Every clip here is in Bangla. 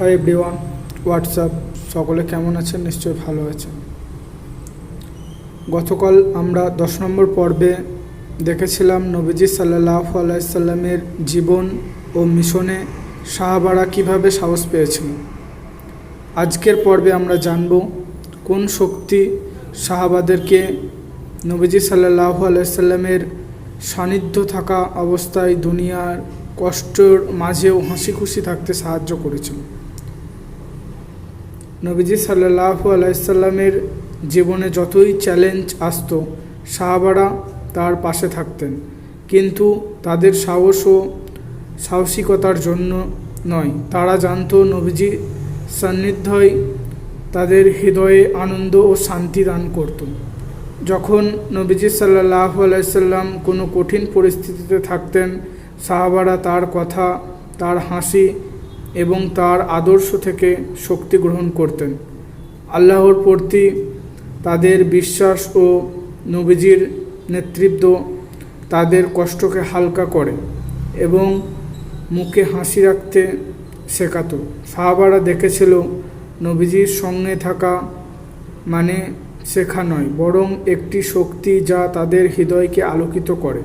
Hi everyone, WhatsApp. সকলে কেমন আছেন? নিশ্চয়ই ভালো আছেন। গতকাল আমরা 10 নম্বর পর্বে দেখেছিলাম নবীজি সাল্লাল্লাহু আলাইহি সাল্লামের জীবন ও মিশনে সাহাবারা কিভাবে সাহস পেয়েছিল। আজকের পর্বে আমরা জানব কোন শক্তি সাহাবাদেরকে নবীজি সাল্লাল্লাহু আলাইহি সাল্লামের সান্নিধ্য থাকা অবস্থায় দুনিয়ার কষ্টের মাঝেও হাসি খুশি থাকতে সাহায্য করেছিল। নবীজি সাল্লাল্লাহু আলাইহি সাল্লামের জীবনে যতই চ্যালেঞ্জ আসতো, সাহাবারা তার পাশে থাকতেন, কিন্তু তাদের সাহস ও সাহসিকতার জন্য নয়। তারা জানতো নবীজি সান্নিধ্যই তাদের হৃদয়ে আনন্দ ও শান্তি দান করত। যখন নবীজি সাল্লাল্লাহু আলাইহি সাল্লাম কোনো কঠিন পরিস্থিতিতে থাকতেন, সাহাবারা তার কথা, তার হাসি এবং তার আদর্শ থেকে শক্তি গ্রহণ করতেন। আল্লাহর প্রতি তাদের বিশ্বাস ও নবীজির নেতৃত্ব তাদের কষ্টকে হালকা করে এবং মুখে হাসি রাখতে শেখাতো। সাহাবারা দেখেছিল নবীজির সঙ্গে থাকা মানে শেখা নয়, বরং একটি শক্তি যা তাদের হৃদয়কে আলোকিত করে।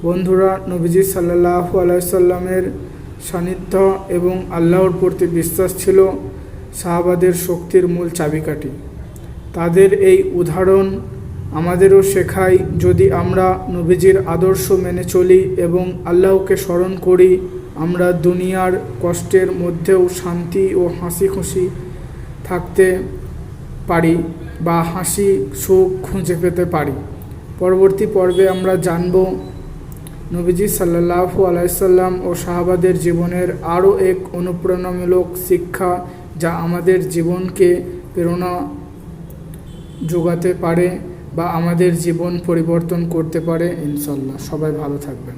বন্ধুরা, নবীজি সাল্লাল্লাহু আলাইহি সাল্লামের সান্নিধ্য এবং আল্লাহর প্রতি বিশ্বাস ছিল সাহাবাদের শক্তির মূল চাবিকাঠি। তাদের এই উদাহরণ আমাদেরও শেখায়, যদি আমরা নবীজির আদর্শ মেনে চলি এবং আল্লাহকে স্মরণ করি, আমরা দুনিয়ার কষ্টের মধ্যেও শান্তি ও হাসি খুশি থাকতে পারি বা হাসি সুখ খুঁজে পেতে পারি। পরবর্তী পর্বে আমরা জানব নবীজি সাল্লাল্লাহু আলাইহি সাল্লাম ও সাহাবাদের জীবনের আরও এক অনুপ্রেরণামূলক শিক্ষা, যা আমাদের জীবনকে প্রেরণা যোগাতে পারে বা আমাদের জীবন পরিবর্তন করতে পারে। ইনশাআল্লাহ। সবাই ভালো থাকবেন।